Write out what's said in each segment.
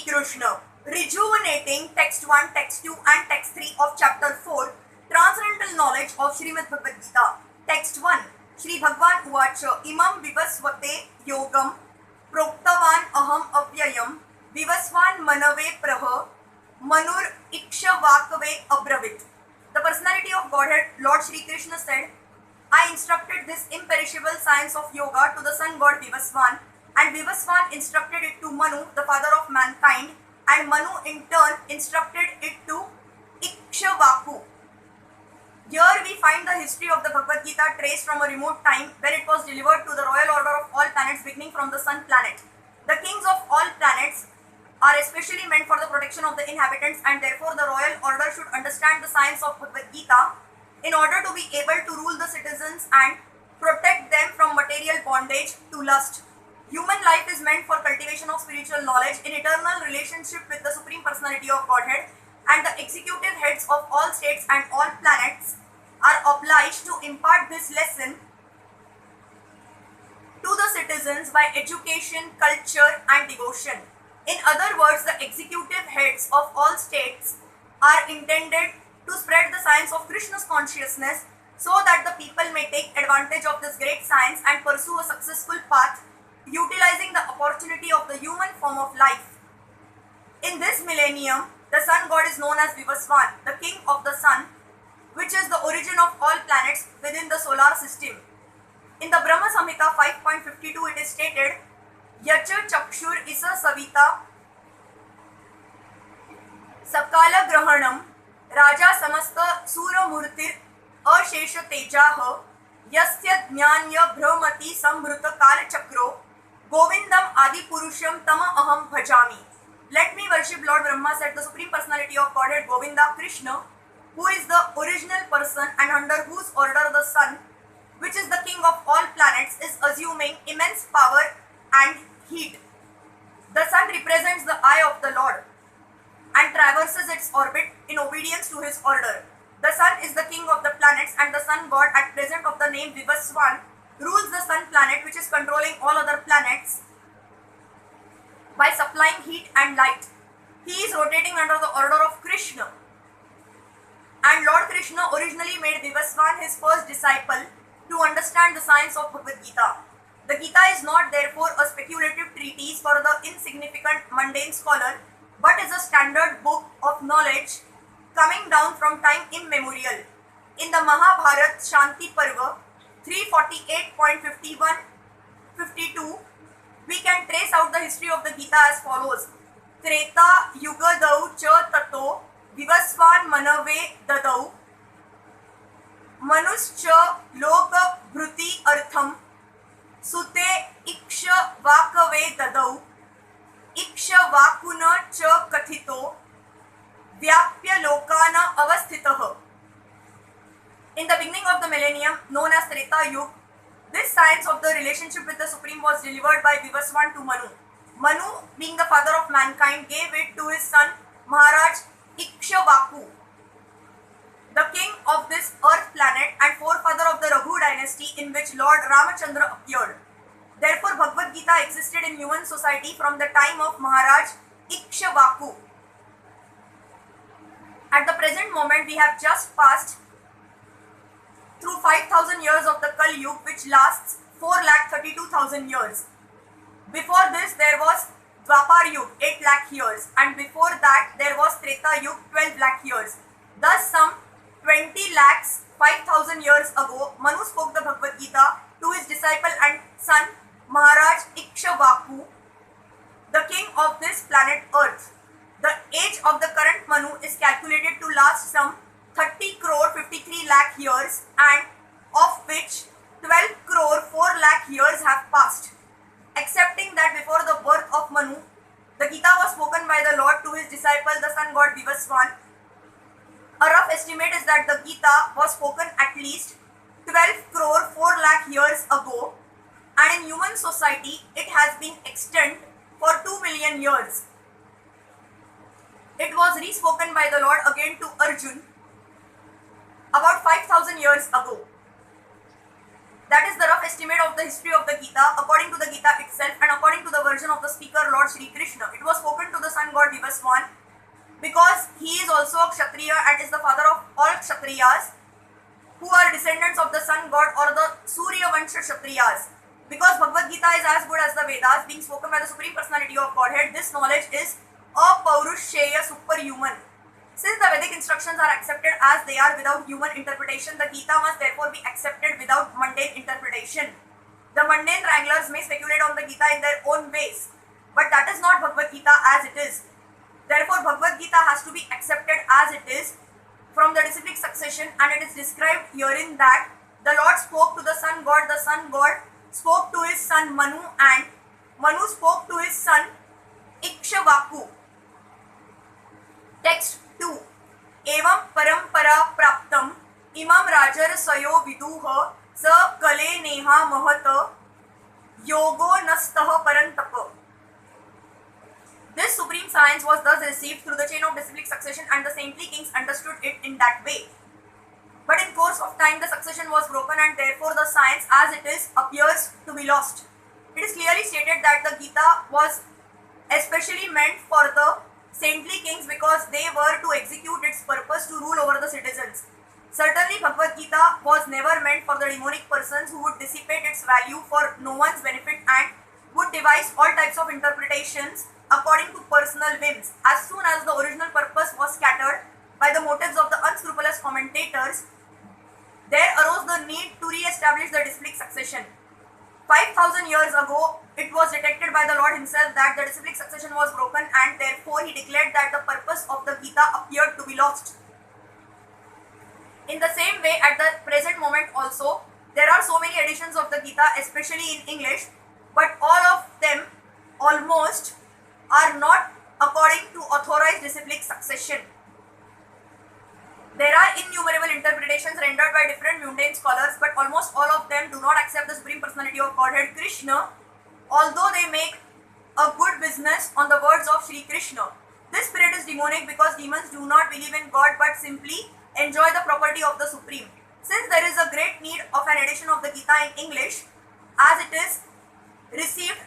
Shri Krishna, rejuvenating text 1, text 2 and text 3 of chapter 4, Transcendental Knowledge of Srimad Bhagavad-gita. Text 1, Shri Bhagavan Uvacha, Imam Vivasvate Yogam, Proktavan Aham Avyayam, Vivasvan Manave Praha, Manur Ikshvakave Abravit. The personality of Godhead, Lord Shri Krishna said, I instructed this imperishable science of yoga to the sun god Vivasvan, and Vivasvan instructed it to Manu, the father of mankind, and Manu in turn instructed it to Ikshvaku. Here we find the history of the Bhagavad Gita traced from a remote time when it was delivered to the royal order of all planets beginning from the sun planet. The kings of all planets are especially meant for the protection of the inhabitants, and therefore the royal order should understand the science of Bhagavad Gita in order to be able to rule the citizens and protect them from material bondage to lust. Human life is meant for cultivation of spiritual knowledge in eternal relationship with the Supreme Personality of Godhead, and the executive heads of all states and all planets are obliged to impart this lesson to the citizens by education, culture and devotion. In other words, the executive heads of all states are intended to spread the science of Krishna's consciousness so that the people may take advantage of this great science and pursue a successful path utilizing the opportunity of the human form of life. In this millennium, the sun god is known as Vivasvan, the king of the sun, which is the origin of all planets within the solar system. In the Brahma Samhita 5.52 it is stated, Yacha Chakshur Isa Savita Sakala Grahanam Raja Samasta Sura Murtir Ashesha Tejaha Yasya Jnanya Brahmati Sambruta Kala Chakro Govindam Adi Purusham Tama Aham Bhajami. Let me worship Lord Brahma, said the Supreme Personality of Godhead Govinda Krishna, who is the original person and under whose order the sun, which is the king of all planets, is assuming immense power and heat. The sun represents the eye of the Lord and traverses its orbit in obedience to his order. The sun is the king of the planets, and the sun god, at present of the name Vivasvan, rules the sun planet, which is controlling all other planets by supplying heat and light. He is rotating under the order of Krishna, and Lord Krishna originally made Vivasvan his first disciple to understand the science of Bhagavad Gita. The Gita is not therefore a speculative treatise for the insignificant mundane scholar, but is a standard book of knowledge coming down from time immemorial. In the Mahabharat Shanti Parva 348.51-52, we can trace out the history of the Gita as follows. Treta Yugadau Cha Tato Vivasvan Manave Dadau Manuscha Loka Bhruti Artham Sute Iksha Vakave Dadau Iksha Vakuna Cha Kathito Vyapya Lokana Avasthitaha. In the beginning of the millennium, known as Treta Yuga, this science of the relationship with the Supreme was delivered by Vivasvan to Manu. Manu, being the father of mankind, gave it to his son Maharaj Ikshvaku, the king of this earth planet and forefather of the Raghu dynasty in which Lord Ramachandra appeared. Therefore, Bhagavad Gita existed in human society from the time of Maharaj Ikshvaku. At the present moment, we have just passed through 5,000 years of the Kali Yuga, which lasts 4,32,000 years. Before this, there was Dwapar Yuga, 8 lakh years, and before that, there was Treta Yuga, 12 lakh years. Thus, some 20 lakhs 5,000 years ago, Manu spoke the Bhagavad Gita to his disciple and son Maharaj Ikshvaku, the king of this planet Earth. The age of the current Manu is calculated to last some 30 crore 53 lakh years, and of which 12 crore 4 lakh years have passed. Accepting that before the birth of Manu, the Gita was spoken by the Lord to his disciple, the sun god Vivasvan, a rough estimate is that the Gita was spoken at least 12 crore 4 lakh years ago, and in human society it has been extant for 2 million years. It was re-spoken by the Lord again to Arjun about 5,000 years ago. That is the rough estimate of the history of the Gita according to the Gita itself and according to the version of the speaker Lord Shri Krishna. It was spoken to the sun god Vivaswan because he is also a Kshatriya and is the father of all Kshatriyas who are descendants of the sun god or the Surya Vansha Kshatriyas. Because Bhagavad Gita is as good as the Vedas, being spoken by the Supreme Personality of Godhead, this knowledge is a Paurusheya superhuman. Since the Vedic instructions are accepted as they are without human interpretation, the Gita must therefore be accepted without mundane interpretation. The mundane wranglers may speculate on the Gita in their own ways, but that is not Bhagavad Gita as it is. Therefore, Bhagavad Gita has to be accepted as it is from the disciplic succession, and it is described herein that the Lord spoke to the sun god spoke to his son Manu, and Manu spoke to his son Ikshvaku. Text 2. Evam parampara praptam imam rajar sayo viduha sa kale neha mahata yogo nastah parantapa. This supreme science was thus received through the chain of disciplic succession, and the saintly kings understood it in that way. But in course of time, the succession was broken, and therefore the science as it is appears to be lost. It is clearly stated that the Gita was especially meant for the saintly kings because they were to execute its purpose to rule over the citizens. Certainly, Bhagavad Gita was never meant for the demonic persons who would dissipate its value for no one's benefit and would devise all types of interpretations according to personal whims. As soon as the original purpose was scattered by the motives of the unscrupulous commentators, there arose the need to re-establish the disciplic succession. 5,000 years ago, it was detected by the Lord himself that the disciplic succession was broken, and therefore he declared that the purpose of the Gita appeared to be lost. In the same way, at the present moment also, there are so many editions of the Gita, especially in English, but all of them almost are not according to authorized disciplic succession. There are innumerable interpretations rendered by different mundane scholars, but almost all of them do not accept the Supreme Personality of Godhead, Krishna, although they make a good business on the words of Shri Krishna. This spirit is demonic because demons do not believe in God but simply enjoy the property of the Supreme. Since there is a great need of an edition of the Gita in English, as it is received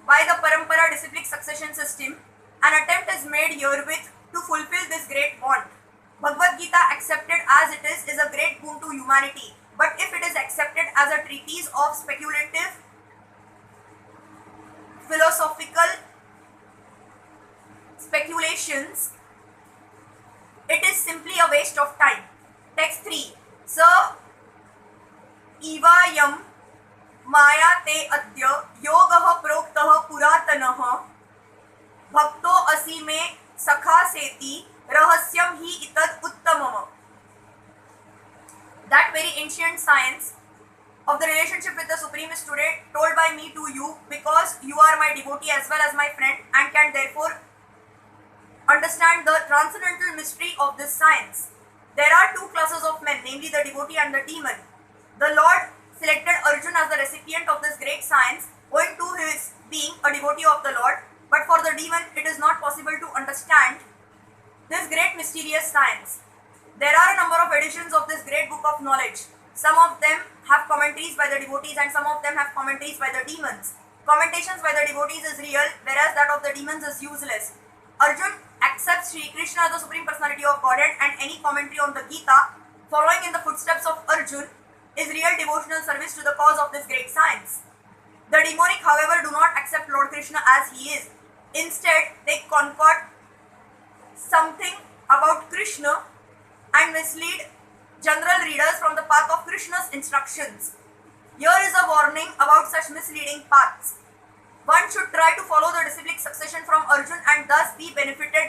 by the Parampara disciplic succession system, an attempt is made herewith to fulfill this great want. Bhagavad Gita accepted as it is a great boon to humanity, but if it is accepted as a treatise of speculative, philosophical speculations, it is simply a waste of time. Text 3. Sa ivayam maya te adya yogah proktah puratanah bhakto asi me sakha seti rahasyam hi itad uttamam. That very ancient science of the relationship with the Supreme is today told by me to you because you are my devotee as well as my friend and can therefore understand the transcendental mystery of this science. There are two classes of men, namely the devotee and the demon. The Lord selected Arjuna as the recipient of this great science owing to his being a devotee of the Lord, but for the demon it is not possible to understand this great mysterious science. There are a number of editions of this great book of knowledge. Some of them have commentaries by the devotees and some of them have commentaries by the demons. Commentations by the devotees is real, whereas that of the demons is useless. Arjuna accepts Shri Krishna as the Supreme Personality of Godhead, and any commentary on the Gita following in the footsteps of Arjuna is real devotional service to the cause of this great science. The demonic, however, do not accept Lord Krishna as he is. Instead, they concoct something about Krishna and mislead general readers from the path of Krishna's instructions. Here is a warning about such misleading paths. One should try to follow the disciplic succession from Arjuna and thus be benefited